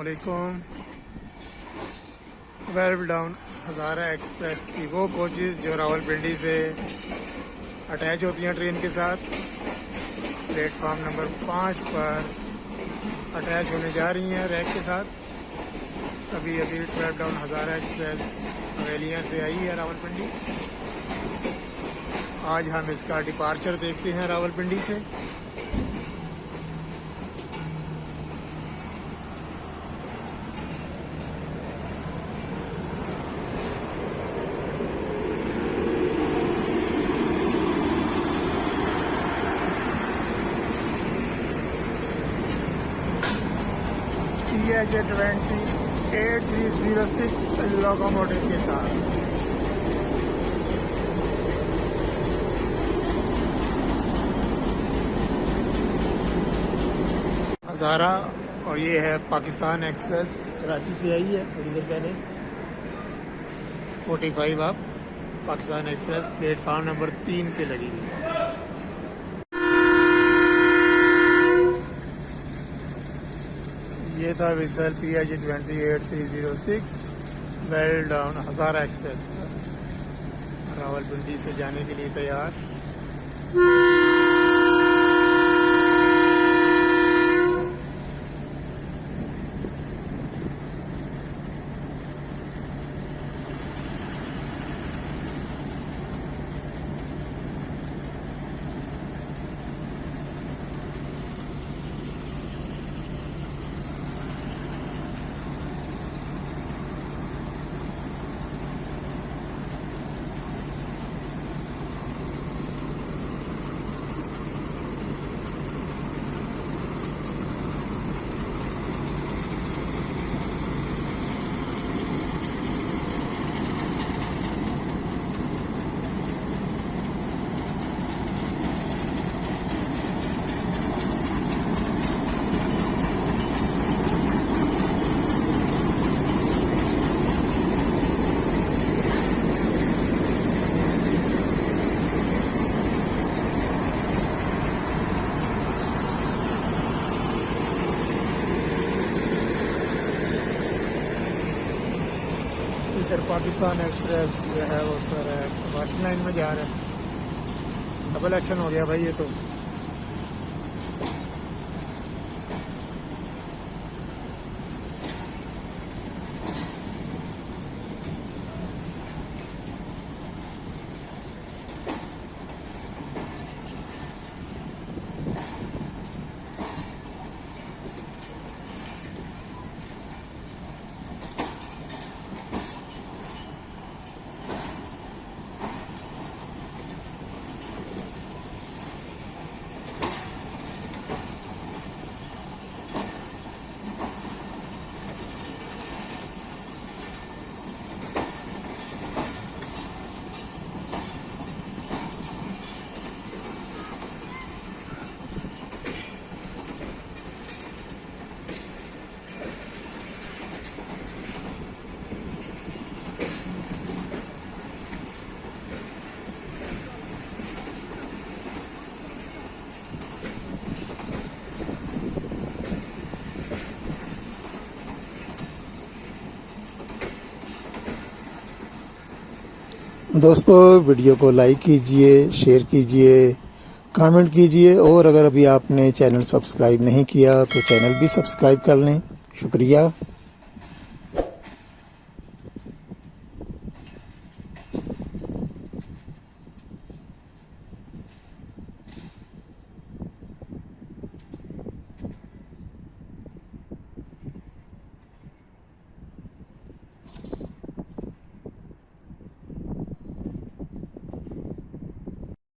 अस्सलामुअलैकुम। Well down हज़ारा express की वो कोचेज़ जो रावलपिंडी से अटैच होती हैं ट्रेन के साथ, प्लेटफार्म नंबर 5 पर अटैच होने जा रही हैं रैक के साथ। अभी 12 डाउन हज़ारा एक्सप्रेस हवेलियाँ से आई है रावलपिंडी। आज हम इसका डिपार्चर देखते हैं रावलपिंडी से। PH-28306 लोकोमोटिव के साथ हज़ारा, और ये है पाकिस्तान एक्सप्रेस, कराची से आई है थोड़ी देर पहले। 45 आप पाकिस्तान एक्सप्रेस प्लेटफार्म नंबर 3 पे लगी हुई है। ये था विसल PH-28306 वेल डाउन हज़ारा एक्सप्रेस का, रावलपिंडी से जाने के लिए तैयार। इधर पाकिस्तान एक्सप्रेस जो है वो उसका वाशिंग लाइन में जा रहा है। डबल एक्शन हो गया भाई ये तो। दोस्तों वीडियो को लाइक कीजिए, शेयर कीजिए, कमेंट कीजिए, और अगर अभी आपने चैनल सब्सक्राइब नहीं किया तो चैनल भी सब्सक्राइब कर लें। शुक्रिया।